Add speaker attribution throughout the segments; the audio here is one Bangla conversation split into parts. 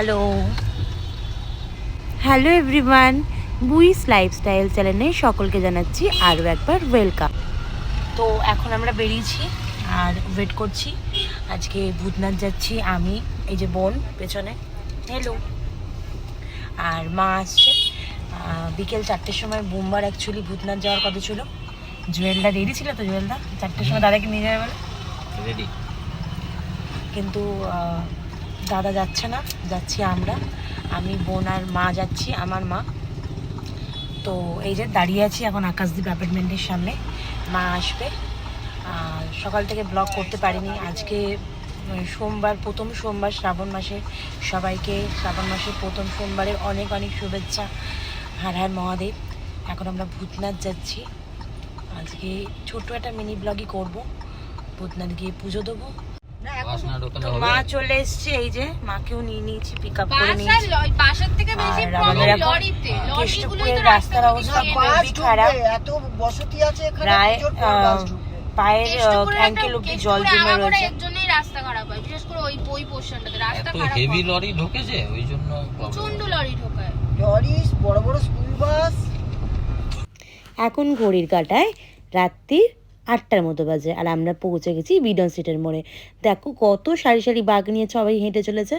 Speaker 1: হ্যালো হ্যালো এভরিওয়ান, বুইস লাইফস্টাইল চ্যানেলে সকলকে জানাচ্ছি আরও একবার ওয়েলকাম। তো এখন আমরা বেরিয়েছি আর ওয়েট করছি। আজকে ভূতনাথ যাচ্ছি আমি, এই যে বোন পেছনে, হ্যালো, আর মা আসছে। বিকেল 4টের সময় বোমবার অ্যাকচুয়ালি ভূতনাথ যাওয়ার কথা ছিল। জুয়েলদা রেডি ছিল তো? জুয়েলদা 4টের সময় দাদাকে নিয়ে যাবে বলে রেডি, কিন্তু দাদা যাচ্ছে না, যাচ্ছি আমরা, আমি, বোন আর মা যাচ্ছি, আমার মা। তো এই যে দাঁড়িয়ে আছি এখন আকাশদ্বীপ অ্যাপার্টমেন্টের সামনে, মা আসবে। সকাল থেকে ব্লগ করতে পারিনি আজকে, সোমবার, প্রথম সোমবার শ্রাবণ মাসে। সবাইকে শ্রাবণ মাসের প্রথম সোমবারের অনেক অনেক শুভেচ্ছা। হর হর মহাদেব। এখন আমরা ভূতনাথ যাচ্ছি। আজকে ছোট্ট একটা মিনি ব্লগই করব। ভূতনাথ গিয়ে পুজো দেবো। মা চলে এসছে, এই যে মাকেও নিয়ে নিয়েছি, পিক আপ করে নিয়েছি। কেষ্টপুরের রাস্তার অবস্থা খুবই খারাপ, প্রায় পায়ের অ্যাঙ্কেল অব্দি জল জমে রয়েছে। এখন ঘড়ির কাঁটায় রাত্রির 8টার মতো বাজে, আর আমরা পৌঁছে গেছি বিডন স্ট্রিটের মোড়ে। দেখো কত সারি সারি বাঘ নিয়ে সবাই হেঁটে চলেছে।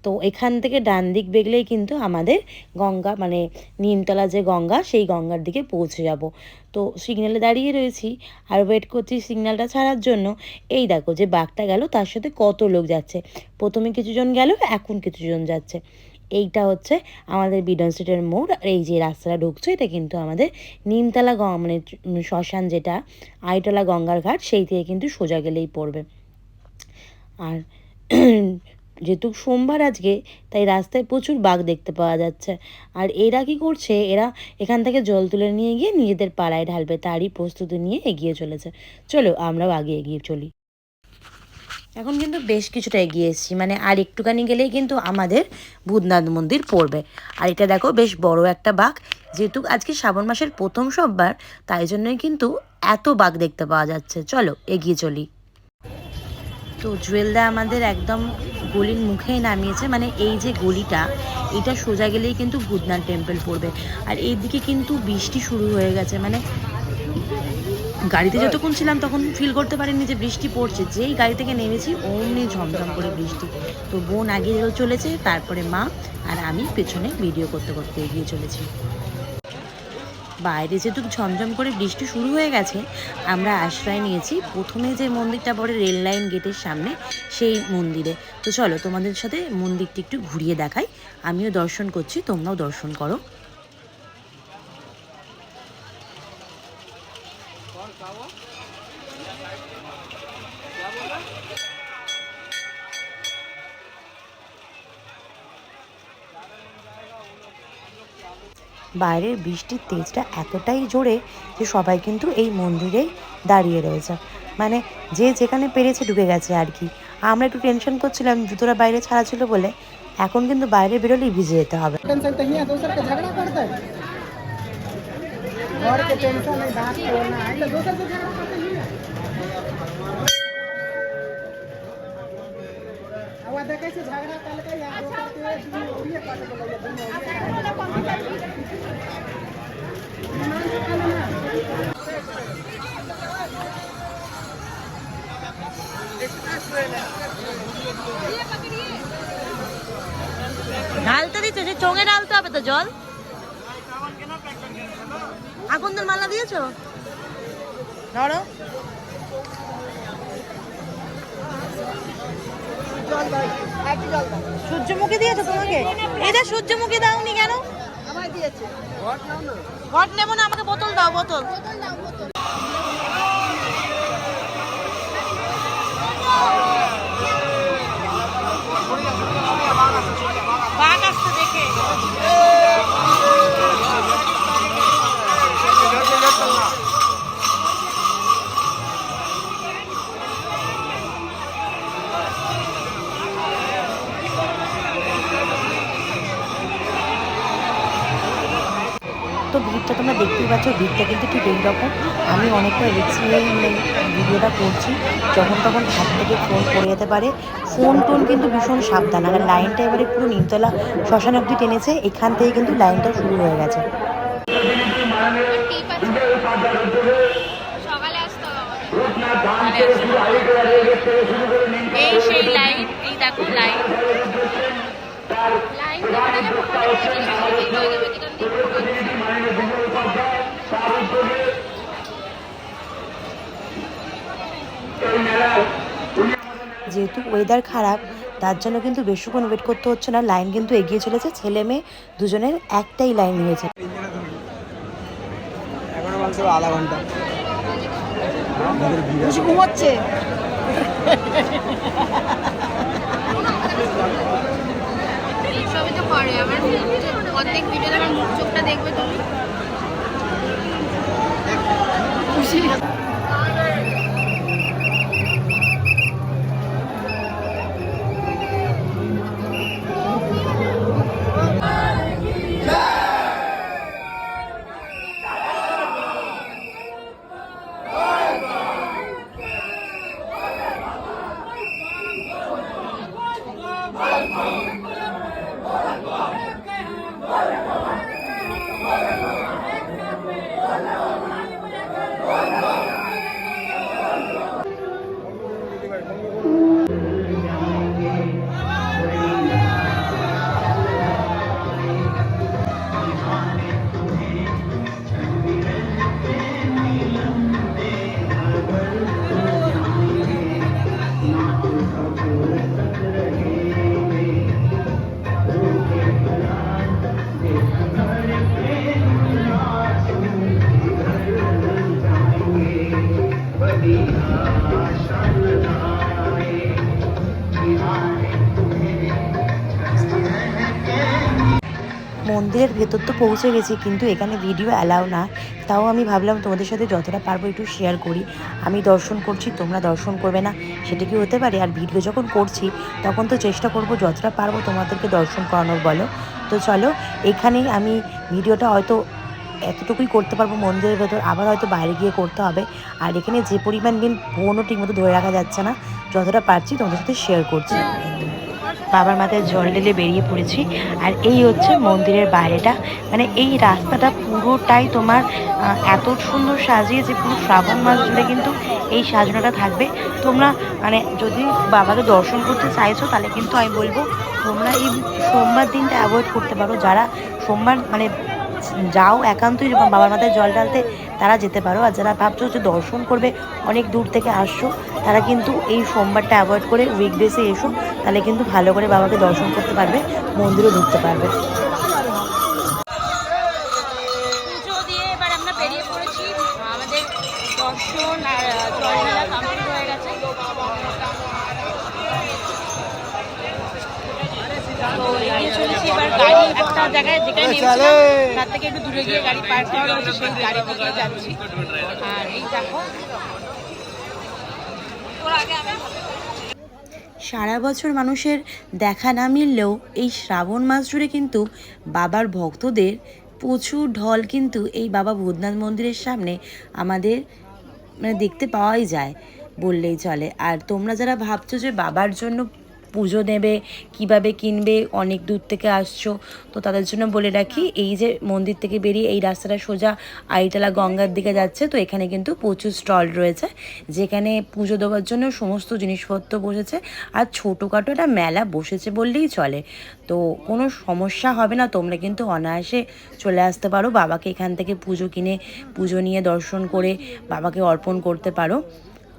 Speaker 1: তো এখান থেকে ডান দিক বেগলেই কিন্তু আমাদের গঙ্গা, মানে নিমতলা যে গঙ্গা, সেই গঙ্গার দিকে পৌঁছে যাব। তো সিগন্যালে দাঁড়িয়ে রয়েছি আর ওয়েট করছি সিগন্যালটা ছাড়ার জন্য। এই দেখো যে বাঘটা গেল, তার সাথে কত লোক যাচ্ছে। প্রথমে কিছুজন গেল, এখন কিছুজন যাচ্ছে। এইটা হচ্ছে আমাদের বিডন স্ট্রিটের মোড়। আর এই যে রাস্তাটা ঢুকছে, এটা কিন্তু আমাদের নিমতলা মানে শ্মশান, যেটা আইটলা গঙ্গার ঘাট, সেই থেকে কিন্তু সোজা গেলেই পড়বে। আর যেহেতু সোমবার আজকে, তাই রাস্তায় প্রচুর বাঘ দেখতে পাওয়া যাচ্ছে। আর এরা কি করছে, এরা এখান থেকে জল তুলে নিয়ে গিয়ে নিজেদের পাড়ায় ঢালবে, তারই প্রস্তুতি নিয়ে এগিয়ে চলেছে। চলো আমরাও আগে এগিয়ে চলি। এখন কিন্তু বেশ কিছুটা এগিয়ে এসেছি, মানে আর একটুখানি গেলেই কিন্তু আমাদের ভূতনাথ মন্দির পড়বে। আর এটা দেখো বেশ বড় একটা বাঘ, যেহেতু আজকে শ্রাবণ মাসের প্রথম সোমবার, তাই জন্যই কিন্তু এত বাঘ দেখতে পাওয়া যাচ্ছে। চলো এগিয়ে চলি। তো জুয়েলদা আমাদের একদম গলির মুখেই নামিয়েছে, মানে এই যে গলিটা, এটা সোজা গেলেই কিন্তু ভূতনাথ টেম্পল পড়বে। আর এইদিকে কিন্তু বৃষ্টি শুরু হয়ে গেছে, মানে গাড়িতে যতক্ষণ ছিলাম তখন ফিল করতে পারিনি যে বৃষ্টি পড়ছে, যেই গাড়ি থেকে নেমেছি অমনি ঝমঝম করে বৃষ্টি। তো বোন আগে চলেছে, তারপরে মা, আর আমি পেছনে ভিডিও করতে করতে এগিয়ে চলেছি। বাইরে যেহেতু ঝমঝম করে বৃষ্টি শুরু হয়ে গেছে, আমরা আশ্রয় নিয়েছি প্রথমে যে মন্দিরটা পড়ে রেল লাইন গেটের সামনে, সেই মন্দিরে। তো চলো তোমাদের সাথে মন্দিরটি একটু ঘুরিয়ে দেখাই। আমিও দর্শন করছি, তোমরাও দর্শন করো। বাইরের বৃষ্টির তেজটা এতটাই জোরে যে সবাই কিন্তু এই মন্দিরেই দাঁড়িয়ে রয়েছে, মানে যে যেখানে পেরেছে ঢুকে গেছে আর কি। আমরা একটু টেনশন করছিলাম, জুতোটা বাইরে ছাড়া ছিল বলে। এখন কিন্তু বাইরে বেরোলেই ভিজে যেতে হবে। ঢালতে দিচ্ছে, যে চোঙে ঢালতে হবে তো জল। আগুনের মালা দিয়েছো? ধরো। সূর্যমুখী দিয়েছো তোমাকে? এটা সূর্যমুখী দাওনি কেন? ঘট নেবো না, আমাকে বোতল দাও, বোতল। বাঘ আসতে দেখে তো ভিড়টা তোমরা দেখতেই পাচ্ছ ভিড়টা কিন্তু ঠিক এইরকম। আমি অনেকটা রিস্ক নিয়ে ভিডিওটা করছি, যখন তখন হাত থেকে ফোন পড়ে যেতে পারে। ফোন টোন কিন্তু ভীষণ সাবধান। আর লাইনটা এবারে পুরো নিমতলা শ্মশান অবধি টেনেছে, এখান থেকে কিন্তু লাইনটা শুরু হয়ে গেছে।
Speaker 2: এই সেই লাইন, এই দেখো লাইন
Speaker 1: যেহেতু ওয়েদার খারাপ, তার জন্য কিন্তু বেশিক্ষণ ওয়েট করতে হচ্ছে না, লাইন কিন্তু এগিয়ে চলেছে। ছেলে মেয়ে দুজনের একটাই লাইন হয়েছে।
Speaker 3: আধা ঘন্টা
Speaker 2: ঘুমোচ্ছে। এইসবই তো করে। আমার অর্ধেক ভিডিওতে আমার মুখ চোখটা দেখবে তুমি।
Speaker 1: মন্দিরের ভেতর তো পৌঁছে গেছি, কিন্তু এখানে ভিডিও অ্যালাউ না। তাও আমি ভাবলাম তোমাদের সাথে যতটা পারবো একটু শেয়ার করি। আমি দর্শন করছি, তোমরা দর্শন করবে না, সেটা কি হতে পারে? আর ভিডিও যখন করছি তখন তো চেষ্টা করব যতটা পারবো তোমাদেরকে দর্শন করানোর, বলো। তো চলো, এখানেই আমি ভিডিওটা হয়তো এতটুকুই করতে পারবো মন্দিরের ভেতর, আবার হয়তো বাইরে গিয়ে করতে হবে। আর এখানে যে পরিমাণ দিন ফোনও ঠিকমতো ধরে রাখা যাচ্ছে না, যতটা পারছি তোমাদের সাথে শেয়ার করছি। বাবার মাথায় জল ঢেলে বেরিয়ে পড়েছি। আর এই হচ্ছে মন্দিরের বাইরেটা, মানে এই রাস্তাটা পুরোটাই তোমার এত সুন্দর সাজিয়েছে। পুরো শ্রাবণ মাস জুড়ে কিন্তু এই সাজানোটা থাকবে। তোমরা মানে যদি বাবাকে দর্শন করতে চাইছো, তাহলে কিন্তু আমি বলবো তোমরা এই সোমবার দিনটা অ্যাভয়েড করতে পারো। যারা সোমবার মানে যাও একান্তই বাবার মাথায় জল ঢালতে, তারা যেতে পারো। আর যারা ভাবছো যে দর্শন করবে, অনেক দূর থেকে আসছো, তারা কিন্তু এই সোমবারটা অ্যাভয়েড করে উইকডেসে এসো, তাহলে কিন্তু ভালো করে বাবাকে দর্শন করতে পারবে, মন্দিরও ঢুকতে পারবে।
Speaker 2: পুজো দিয়ে এবার আমরা বেরিয়ে পড়েছি। আমাদের দর্শন আর জল ঢালা কমপ্লিট হয়ে গেছে। তো এগিয়ে চলেছি এবার। গাড়ি একটা জায়গায় যেখানে নেমেছিলাম তার থেকে একটু দূরে গিয়ে গাড়ি পার্ক করা রয়েছে, সেই গাড়ি থেকে যাচ্ছি। আর এই দেখো,
Speaker 1: সারা বছর মানুষের দেখা না মিললেও এই শ্রাবণ মাস জুড়ে কিন্তু বাবার ভক্তদের প্রচুর ঢল কিন্তু এই বাবা ভূতনাথ মন্দিরের সামনে আমাদের মানে দেখতে পাওয়াই যায় বললেই চলে। আর তোমরা যারা ভাবছো যে বাবার জন্য পুজো নেবে, কিভাবে কিনবে, অনেক দূর থেকে আসছো, তো তাদের জন্য বলে রাখি, এই যে মন্দির থেকে বেরিয়ে এই রাস্তাটা সোজা আইটালা গঙ্গার দিকে যাচ্ছে। তো এখানে কিন্তু প্রচুর স্টল রয়েছে, যেখানে পুজো দেওয়ার জন্য সমস্ত জিনিসপত্র বসেছে। আর ছোটোখাটো একটা মেলা বসেছে বললেই চলে। তো কোনো সমস্যা হবে না, তোমরা কিন্তু অনায়াসে চলে আসতে পারো, বাবাকে এখান থেকে পুজো কিনে পুজো নিয়ে দর্শন করে বাবাকে অর্পণ করতে পারো।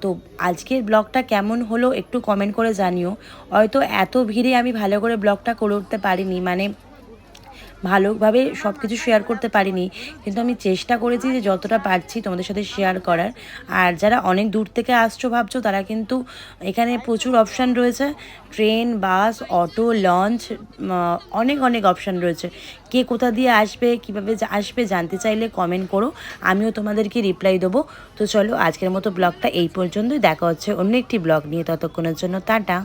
Speaker 1: তো আজকের ব্লগটা কেমন হলো একটু কমেন্ট করে জানিও। হয়তো এত ভিড়ে আমি ভালো করে ব্লগটা করে উঠতে পারিনি, মানে ভালোভাবে সব কিছু শেয়ার করতে পারিনি, কিন্তু আমি চেষ্টা করেছি যে যতটা পারছি তোমাদের সাথে শেয়ার করার। আর যারা অনেক দূর থেকে আসছো ভাবছো, তারা কিন্তু এখানে প্রচুর অপশান রয়েছে, ট্রেন, বাস, অটো, লঞ্চ, অনেক অনেক অপশান রয়েছে। কে কোথা দিয়ে আসবে, কীভাবে আসবে জানতে চাইলে কমেন্ট করো, আমিও তোমাদেরকে রিপ্লাই দেবো। তো চলো, আজকের মতো ব্লগটা এই পর্যন্তই। দেখা হচ্ছে অন্য একটি ব্লগ নিয়ে, ততক্ষণের জন্য টাটা।